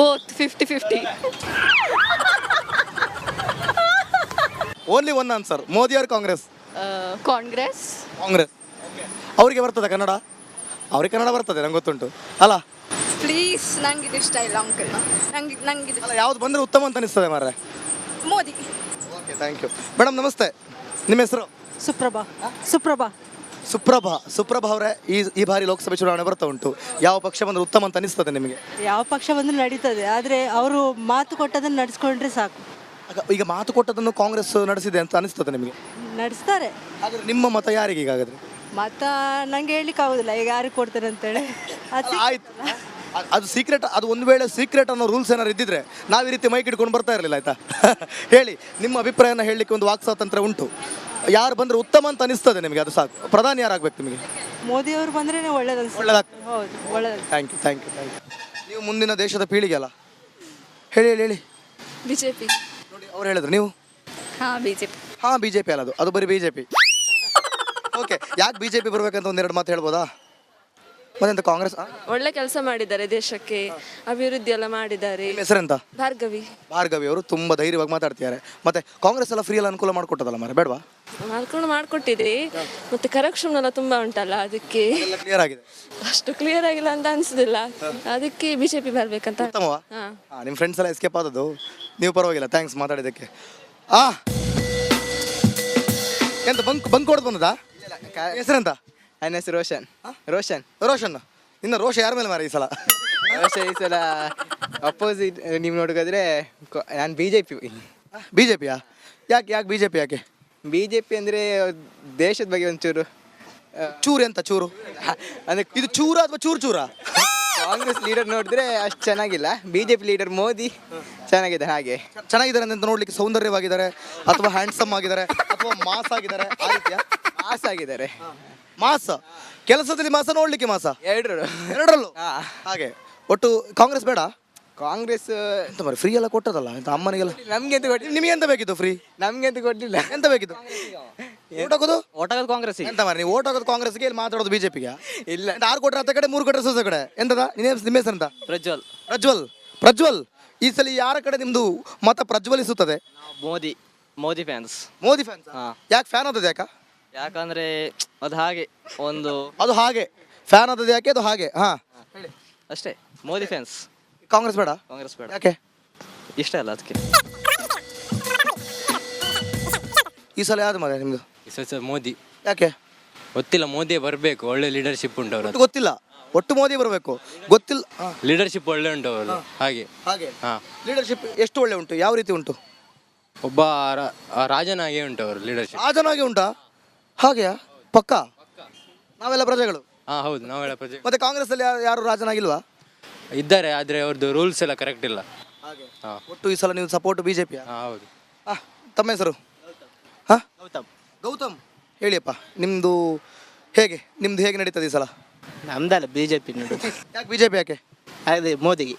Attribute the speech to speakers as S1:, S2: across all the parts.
S1: Both 50-50.
S2: Only one answer, Modi ಅವ್ರ ಕಾಂಗ್ರೆಸ್?
S1: ಕಾಂಗ್ರೆಸ್.
S2: ಕಾಂಗ್ರೆಸ್. ಅವರಿಗೆ ಬರ್ತದೆ ಕನ್ನಡ? ಅವ್ರಿಗೆ ಕನ್ನಡ ಬರ್ತದೆ, ನಂಗೆ ಗೊತ್ತುಂಟು ಅಲ್ಲ.
S1: ಪ್ಲೀಸ್, ನಂಗೆ ಇದು ಇಷ್ಟ ಇಲ್ಲ ಅಂಕಲ್. ನಂಗೆ
S2: ಅಲ್ಲ, ಯಾವ್ದು ಬಂದರೆ ಉತ್ತಮ ಅಂತ ಅನಿಸ್ತದೆ ಮಾರ್ರೆ?
S1: Modi.
S2: Okay, thank you madam. ನಮಸ್ತೆ, ನಿಮ್ಮ ಹೆಸರು?
S3: ಸುಪ್ರಭಾ. ಸುಪ್ರಭಾ.
S2: ಸುಪ್ರಭಾ ಅವರೇ, ಈ ಬಾರಿ ಲೋಕಸಭೆ ಚುನಾವಣೆ ಬರ್ತಾ ಉಂಟು. ಯಾವ ಪಕ್ಷ ಬಂದ್ರೆ ಉತ್ತಮ ಅಂತ ಅನಿಸ್ತದೆ ನಿಮಗೆ?
S3: ಯಾವ ಪಕ್ಷ ಬಂದರೂ ನಡೀತದೆ, ಆದರೆ ಅವರು ಮಾತು ಕೊಟ್ಟದನ್ನು ನಡೆಸ್ಕೊಂಡ್ರೆ ಸಾಕು.
S2: ಈಗ ಮಾತು ಕೊಟ್ಟದನ್ನು ಕಾಂಗ್ರೆಸ್ ನಡೆಸಿದೆ ಅಂತ ಅನಿಸ್ತದೆ ನಿಮಗೆ?
S3: ನಡೆಸ್ತಾರೆ.
S2: ಹಾಗಾದ್ರೆ ನಿಮ್ಮ ಮತ ಯಾರಿಗೆ ಈಗಾಗದ್ರೆ?
S3: ಮತ ನಂಗೆ ಹೇಳಲಿಕ್ಕೆ ಆಗೋದಿಲ್ಲ ಈಗ ಯಾರಿಗೆ ಕೊಡ್ತಾರೆ ಅಂತೇಳಿ.
S2: ಆಯ್ತು, ಅದು ಸೀಕ್ರೆಟ್. ಅದು ಒಂದು ವೇಳೆ ಸೀಕ್ರೆಟ್ ಅನ್ನೋ ರೂಲ್ಸ್ ಏನಾರು ಇದ್ದಿದ್ರೆ ನಾವು ಈ ರೀತಿ ಮೈಕ್ ಇಟ್ಕೊಂಡು ಬರ್ತಾ ಇರಲಿಲ್ಲ, ಆಯ್ತಾ? ಹೇಳಿ, ನಿಮ್ಮ ಅಭಿಪ್ರಾಯನ ಹೇಳಲಿಕ್ಕೆ ಒಂದು ವಾಕ್ ಸ್ವಾತಂತ್ರ್ಯ ಉಂಟು. ಯಾರು ಬಂದರೆ ಉತ್ತಮ ಅಂತ ಅನಿಸ್ತದೆ ನಿಮಗೆ, ಅದು ಸಾಕು. ಪ್ರಧಾನಿ ಯಾರಾಗಬೇಕು ನಿಮಗೆ?
S3: ಮೋದಿಯವರು ಬಂದ್ರೇ ಒಳ್ಳೇದು. ಹೌದು, ಒಳ್ಳೇದು.
S2: Thank you. ನೀವು ಮುಂದಿನ ದೇಶದ ಪೀಳಿಗೆ ಅಲ್ಲ, ಹೇಳಿ.
S1: ಬಿಜೆಪಿ.
S2: ನೋಡಿ, ಅವ್ರು ಹೇಳಿದ್ರು, ನೀವು?
S1: ಬಿಜೆಪಿ.
S2: ಬಿಜೆಪಿ ಅಲ್ಲ, ಅದು ಬರೀ ಬಿಜೆಪಿ. ಓಕೆ, ಯಾಕೆ ಬಿಜೆಪಿ ಬರ್ಬೇಕಂತ ಒಂದೆರಡು ಮಾತು ಹೇಳ್ಬೋದಾ? ಮತ್ತೆಂತ ಕಾಂಗ್ರೆಸ್
S4: ಒಳ್ಳೆ ಕೆಲಸ ಮಾಡಿದ್ದಾರೆ, ದೇಶಕ್ಕೆ ಅಭಿವೃದ್ಧಿ ಎಲ್ಲ ಮಾಡಿದ್ದಾರೆ.
S2: ನಿಮ್ಮ ಹೆಸರೆಂತ?
S4: ಭಾರ್ಗವಿ.
S2: ಅವರು ತುಂಬಾ ಧೈರ್ಯವಾಗಿ ಮಾತಾಡ್ತಿದ್ದಾರೆ. ಮತ್ತೆ ಕಾಂಗ್ರೆಸ್ ಎಲ್ಲ ಫ್ರೀ ಎಲ್ಲ ಅನುಕೂಲ ಮಾಡ್ಕೊಟ್ಟದಲ್ಲ ಮಾರೆ, ಬೇಡವಾ?
S4: ಮಾಡ್ಕೊಟ್ಟಿದೆ, ಮತ್ತೆ ಕರಪ್ಷನ್ ಎಲ್ಲ ತುಂಬಾ ಉಂಟಲ್ಲ, ಅದಕ್ಕೆ
S2: ಕ್ಲಿಯರ್ ಆಗಿದೆ.
S4: ಅಷ್ಟು ಕ್ಲಿಯರ್ ಆಗಿಲ್ಲ ಅಂತ ಅನ್ಸುದಿಲ್ಲ, ಅದಕ್ಕೆ ಬಿಜೆಪಿ ಬರ್ಬೇಕಂತ.
S2: ಉತ್ತಮವಾ? ನಿಮ್ಮ ಫ್ರೆಂಡ್ಸ್ ಎಲ್ಲ ಎಸ್ಕೇಪ್ ಆದದ್ದು, ನೀವು ಪರವಾಗಿಲ್ಲ. ಥ್ಯಾಂಕ್ಸ್ ಮಾತಾಡಿದ್ದಕ್ಕೆ. ಎಂತ ಬಂಕ್ ಹೊಡೆದು ಬಂದದಾ? ಹೆಸರೆಂತ?
S5: ನನ್ನ ಹೆಸರು ರೋಷನ್.
S2: ನಿನ್ನ ರೋಷ ಯಾರ ಮೇಲೆ ಮಾರ ಈ ಸಲ?
S5: ಈ ಸಲ ಅಪೋಸಿಟ್ ನೀವು ನೋಡಿದ್ರೆ ನಾನು
S2: ಬಿಜೆಪಿಯಾ? ಯಾಕೆ ಬಿಜೆಪಿ? ಯಾಕೆ
S5: ಬಿಜೆಪಿ ಅಂದರೆ ದೇಶದ ಬಗ್ಗೆ ಒಂಚೂರು
S2: ಚೂರು
S5: ಅಂದರೆ
S2: ಇದು ಚೂರ ಅಥವಾ ಚೂರ?
S5: ಕಾಂಗ್ರೆಸ್ ಲೀಡರ್ ನೋಡಿದ್ರೆ ಅಷ್ಟು ಚೆನ್ನಾಗಿಲ್ಲ, ಬಿಜೆಪಿ ಲೀಡರ್ ಮೋದಿ ಚೆನ್ನಾಗಿದೆ.
S2: ಚೆನ್ನಾಗಿದ್ದಾರೆ ಅಂತ ನೋಡ್ಲಿಕ್ಕೆ ಸೌಂದರ್ಯವಾಗಿದ್ದಾರೆ, ಅಥವಾ ಹ್ಯಾಂಡ್ಸಮ್ ಆಗಿದ್ದಾರೆ, ಅಥವಾ ಮಾಸ್ ಆಗಿದ್ದಾರೆ? ಆ ರೀತಿಯ
S5: ಮಾಸ್ ಆಗಿದ್ದಾರೆ.
S2: ಮಾಸ ಕೆಲಸದಲ್ಲಿ ಮಾಸ, ನೋಡ್ಲಿಕ್ಕೆ ಮಾಸ, ಎರಡರಲ್ಲೂ. ಹಾಗೆ ಒಟ್ಟು ಕಾಂಗ್ರೆಸ್ ಬೇಡ?
S5: ಕಾಂಗ್ರೆಸ್
S2: ಎಂತ ಮಾರಿ, ಫ್ರೀ ಎಲ್ಲ ಕೊಟ್ಟದಲ್ಲ ಎಂತ ಅಮ್ಮನಿಗೆಲ್ಲ?
S5: ನಮ್ಗೆ ಎಂತ ಕೊಟ್ಟಿಲ್ಲ.
S2: ನಿಮಗೆ ಎಂತ ಬೇಕಿತ್ತು ಫ್ರೀ?
S5: ನಮ್ಗೆ ಎಂತ ಕೊಟ್ಟಿಲ್ಲ.
S2: ಎಂತ ಬೇಕಿತ್ತು? ಓಟ್ ಹಾಕೋದು
S5: ಕಾಂಗ್ರೆಸ್.
S2: ಎಂತ ಮಾರಿ, ನೀವು ಓಟ್ ಹಾಕೋದು ಕಾಂಗ್ರೆಸ್ಗೆ, ಇಲ್ಲಿ ಮಾತಾಡೋದು ಬಿಜೆಪಿಗೆ?
S5: ಇಲ್ಲ,
S2: 6 ಕೊಟ್ರೆ 10 ಕಡೆ, 3 ಕೊಟ್ರೆ 6 ಕಡೆ. ಎಂತದ ನಿಮ್ಮ ಹೆಸರಂತ?
S5: ಪ್ರಜ್ವಲ್.
S2: ಈ ಸಲ ಯಾರ ಕಡೆ ನಿಮ್ದು ಮತ ಪ್ರಜ್ವಲಿಸುತ್ತದೆ?
S5: ಮೋದಿ ಫ್ಯಾನ್ಸ್.
S2: ಯಾಕೆ ಫ್ಯಾನ್ ಆದದ್ದು?
S5: ಯಾಕಂದ್ರೆ ಅದು ಹಾಗೆ
S2: ಅದು ಹಾಗೆ ಫ್ಯಾನ್ ಆದದ್ದು ಯಾಕೆ? ಅದು ಹಾಗೆ.
S5: ಅಷ್ಟೇ, ಮೋದಿ ಫ್ಯಾನ್ಸ್.
S2: ಕಾಂಗ್ರೆಸ್ ಬೇಡ? ಯಾಕೆ?
S5: ಇಷ್ಟ ಅಲ್ಲ ಅದಕ್ಕೆ.
S2: ಈ ಸಲ ಯಾವ್ದು ಮಗ ನಿಮ್ದು?
S5: ಮೋದಿ.
S2: ಯಾಕೆ?
S5: ಗೊತ್ತಿಲ್ಲ, ಮೋದಿ ಬರಬೇಕು, ಒಳ್ಳೆ ಲೀಡರ್ಶಿಪ್ ಉಂಟು ಅವರು.
S2: ಗೊತ್ತಿಲ್ಲ, ಒಟ್ಟು ಮೋದಿ ಬರಬೇಕು, ಗೊತ್ತಿಲ್ಲ.
S5: ಲೀಡರ್ಶಿಪ್ ಒಳ್ಳೆ ಉಂಟು ಅವರು. ಹಾಗೆ
S2: ಲೀಡರ್ಶಿಪ್ ಎಷ್ಟು ಒಳ್ಳೆ ಉಂಟು? ಯಾವ ರೀತಿ ಉಂಟು?
S5: ಒಬ್ಬ ರಾಜನಾಗೆ ಉಂಟು ಅವರು ಲೀಡರ್ಶಿಪ್.
S2: ರಾಜನಾಗೆ ಉಂಟಾ? ಹಾಗೆಯಾ? ಪಕ್ಕಾ? ನಾವೆಲ್ಲ ಪ್ರಜೆಗಳು.
S5: ಹೌದು, ನಾವೆಲ್ಲ ಪ್ರಜೆ.
S2: ಮತ್ತೆ ಕಾಂಗ್ರೆಸ್ ಅಲ್ಲಿ ಯಾರು ರಾಜನಾಗಿಲ್ವಾ?
S5: ಇದ್ದಾರೆ, ಆದ್ರೆ ಅವ್ರದ್ದು ರೂಲ್ಸ್ ಎಲ್ಲ ಕರೆಕ್ಟ್ ಇಲ್ಲ.
S2: ಒಟ್ಟು ಈ ಸಲ ನೀವು ಸಪೋರ್ಟ್ ಬಿಜೆಪಿ?
S5: ಹೌದು.
S2: ತಮ್ಮ ಹೆಸರು? ಗೌತಮ್. ಹೇಳಿಯಪ್ಪ, ನಿಮ್ದು ಹೇಗೆ ನಡೀತದೆ ಈ ಸಲ?
S6: ನಮ್ದಲ್ಲ, ಬಿಜೆಪಿ ನೋಡುದು.
S2: ಯಾಕೆ ಬಿಜೆಪಿ? ಯಾಕೆ?
S6: ಅದೇ ಮೋದಿಗೆ.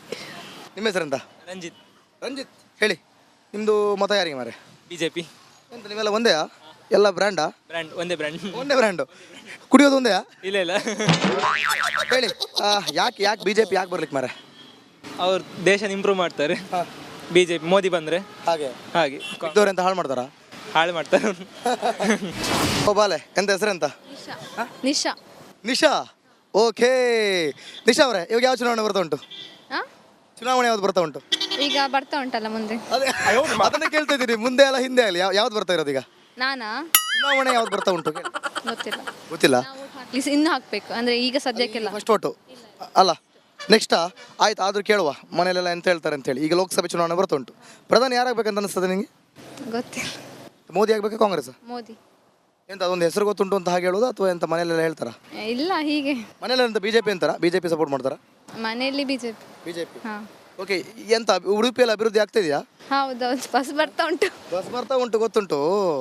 S2: ನಿಮ್ಮ ಹೆಸರೆಂತ? ರಂಜಿತ್. ಹೇಳಿ, ನಿಮ್ದು ಮತ ಯಾರಿಗೆ ಮಾರೆ?
S5: ಬಿಜೆಪಿ.
S2: ಎಂತ ನೀವೆಲ್ಲ ಒಂದೇ? ಎಲ್ಲ ಬ್ರ್ಯಾಂಡಾ?
S5: ಒಂದೇ
S2: ಬ್ರ್ಯಾಂಡು. ಕುಡಿಯೋದು ಒಂದೇ?
S5: ಇಲ್ಲ.
S2: ಹೇಳಿ, ಯಾಕೆ ಬಿಜೆಪಿ ಯಾಕೆ ಬರ್ಲಿಕ್ಕೆ ಮಾರೆ?
S5: ಅವ್ರು ದೇಶನ ಇಂಪ್ರೂವ್ ಮಾಡ್ತಾರೆ. ಬಿಜೆಪಿ ಮೋದಿ ಬಂದ್ರೆ ಹಾಗೆ
S2: ಇದ್ದವ್ರೆಂತ ಹಾಳು ಮಾಡ್ತಾರಾ?
S5: ಹಾಳು ಮಾಡ್ತಾರೆ.
S2: ಬಾಲೆ, ಎಂತ ಹೆಸರೆಂತ?
S1: ನಿಶಾ.
S2: ಓಕೆ, ನಿಶಾ ಅವರೇ, ಇವಾಗ ಯಾವ ಚುನಾವಣೆ ಬರ್ತಾ ಉಂಟು? ಚುನಾವಣೆ ಯಾವ್ದು ಬರ್ತಾ ಉಂಟು?
S1: ಈಗ ಬರ್ತಾ ಉಂಟಲ್ಲ ಮುಂದೆ.
S2: ಅದನ್ನೇ ಕೇಳ್ತಾ ಇದ್ದೀನಿ, ಮುಂದೆ ಅಲ್ಲ ಹಿಂದೆ ಆಗಲಿ ಯಾವ್ದು ಬರ್ತಾ ಇರೋದು ಈಗ?
S1: ನಾನಾ?
S2: ಚುನಾವಣೆ ಯಾವ್ದು ಬರ್ತಾ ಉಂಟು? ಗೊತ್ತಿಲ್ಲ.
S1: ಇನ್ನು ಹಾಕ್ಬೇಕು ಅಂದ್ರೆ ಈಗ ಸದ್ಯಕ್ಕೆಲ್ಲ
S2: ಫಸ್ಟ್ ಓಟು ಅಲ್ಲ, ನೆಕ್ಸ್ಟ್ ಆಯ್ತು. ಆದ್ರೂ ಕೇಳುವ ಮನೇಲೆಲ್ಲ ಎಂತ ಹೇಳ್ತಾರೆ ಅಂತ ಹೇಳಿ. ಈಗ ಲೋಕಸಭೆ ಚುನಾವಣೆ ಬರ್ತಾ ಉಂಟು, ಪ್ರಧಾನಿ ಯಾರಾಗಬೇಕಂತ ಅನಿಸ್ತದೆ ನಿಮಗೆ?
S1: ಗೊತ್ತಿಲ್ಲ.
S2: ಮೋದಿ ಆಗ್ಬೇಕಾ ಕಾಂಗ್ರೆಸ್?
S1: ಮೋದಿ.
S2: ಎಂತ ಅದೊಂದು ಹೆಸರು ಗೊತ್ತುಂಟು ಅಂತ ಹಾಗೆ ಹೇಳೋದು, ಅಥವಾ ಎಂತ ಮನೆಯಲ್ಲೆಲ್ಲ ಹೇಳ್ತಾರ?
S1: ಇಲ್ಲ, ಹೀಗೆ
S2: ಮನೇಲಿ ಎಂತ ಬಿಜೆಪಿ ಅಂತಾರ? ಬಿಜೆಪಿ ಸಪೋರ್ಟ್ ಮಾಡ್ತಾರ?
S1: ಮನೆಯಲ್ಲಿ ಬಿಜೆಪಿ.
S2: ಓಕೆ, ಎಂತ ಉಡುಪಿಯಲ್ಲಿ ಅಭಿವೃದ್ಧಿ ಆಗ್ತಿದೆಯಾ?
S1: ಹೌದೌದು, ಬಸ್ ಬರ್ತಾ ಉಂಟು.
S2: ಗೊತ್ತುಂಟು.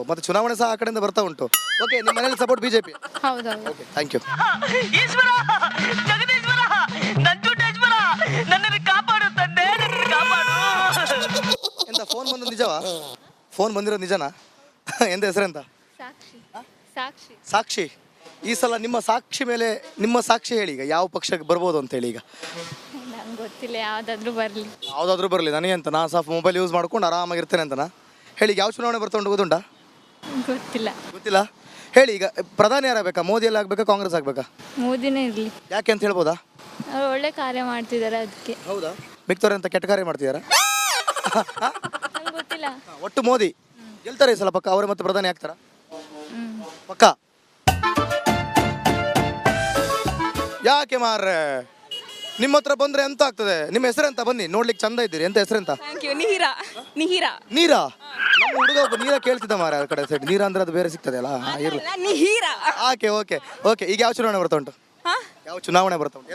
S2: ಮತ್ತೆ ಚುನಾವಣೆ ಸಹ ಆ ಕಡೆಯಿಂದ ಬರ್ತಾ ಉಂಟು. ಓಕೆ, ನಿಮ್ಮ ಮನೇಲಿ ಸಪೋರ್ಟ್ ಬಿಜೆಪಿ?
S1: ಹೌದೌದು.
S2: Okay, thank you. ಎಂತ ಫೋನ್ ಬಂದು ನಿಜವಾ? ಫೋನ್ ಬಂದಿರೋದು ನಿಜನಾ? ಎಂತ ಹೆಸರೆಂತ? ಸಾಕ್ಷಿ. ಈ ಸಲ ನಿಮ್ಮ ಸಾಕ್ಷಿ ಮೇಲೆ ನಿಮ್ಮ ಸಾಕ್ಷಿ ಹೇಳಿ, ಈಗ ಯಾವ ಪಕ್ಷಕ್ಕೆ ಬರ್ಬೋದು ಅಂತ ಹೇಳಿ. ಈಗ
S7: ಗೊತ್ತಿಲ್ಲ ಯಾವುದಾದ್ರೂ ಬರಲಿ.
S2: ಯಾವುದಾದ್ರೂ ಬರಲಿ ನನಗೆ ಅಂತ ನಾ ಸಾಫ್ ಮೊಬೈಲ್ ಯೂಸ್ ಮಾಡ್ಕೊಂಡು ಆರಾಮಾಗಿರ್ತೇನೆ ಅಂತನಾ ಹೇಳಿ. ಯಾವ ಚುನಾವಣೆ ಬರ್ತಾ ಉಂಟು ಗೊತ್ತುಂಟಾ?
S7: ಗೊತ್ತಿಲ್ಲ.
S2: ಗೊತ್ತಿಲ್ಲ. ಹೇಳಿ ಈಗ ಪ್ರಧಾನಿ ಯಾರಾಗಬೇಕಾ? ಮೋದಿ ಎಲ್ಲ ಆಗಬೇಕಾ ಕಾಂಗ್ರೆಸ್ ಆಗಬೇಕಾ?
S7: ಮೋದಿನೇ ಇರಲಿ.
S2: ಯಾಕೆ ಅಂತ ಹೇಳ್ಬೋದಾ?
S7: ಅವ್ರು ಒಳ್ಳೆ ಕಾರ್ಯ ಮಾಡ್ತಿದ್ದಾರೆ ಅದಕ್ಕೆ.
S2: ಹೌದಾ? ಮಿಕ್ತವ್ರೆ ಅಂತ ಕೆಟ್ಟ ಕಾರ್ಯ ಮಾಡ್ತಿದಾರಾ?
S7: ನಂಗೆ ಗೊತ್ತಿಲ್ಲ.
S2: ಒಟ್ಟು ಮೋದಿ ಗೆಲ್ತಾರೆ ಈ ಸಲ ಪಕ್ಕ. ಅವರೇ ಮತ್ತೆ ಪ್ರಧಾನಿ ಆಗ್ತಾರ ಪಕ್ಕ? ಯಾಕೆ ಮಾರ್ರೆ ನಿಮ್ಮ ಹತ್ರ ಬಂದ್ರೆ ಎಂತ ಆಗ್ತದೆ? ನಿಮ್ಮ ಹೆಸರೆಂತ? ಬನ್ನಿ ನೋಡ್ಲಿಕ್ಕೆ ಚಂದ ಇದ್ದೀರಿ. ಎಂತ ಹೆಸರೆಂತ?
S1: Thank you. ನೀರಾ.
S2: ನೀರಾ? ನಮ್ಮ ಹುಡುಗ ಒಬ್ಬ ನೀರ ಕೇಳ್ತಿದ್ದ ಮಾರ ಆ ಕಡೆ ಸೈಡ್. ನೀರ ಅಂದ್ರೆ ಅದು ಬೇರೆ ಸಿಗ್ತದೆ ಅಲ್ಲ. ಇರ್ಲಿ.
S1: ನೀರಾ.
S2: Okay okay okay. ಈಗ ಯಾವ ಚುನಾವಣೆ ಬರ್ತಾ ಉಂಟು? ಯಾವ ಚುನಾವಣೆ ಬರ್ತಾ ಉಂಟು?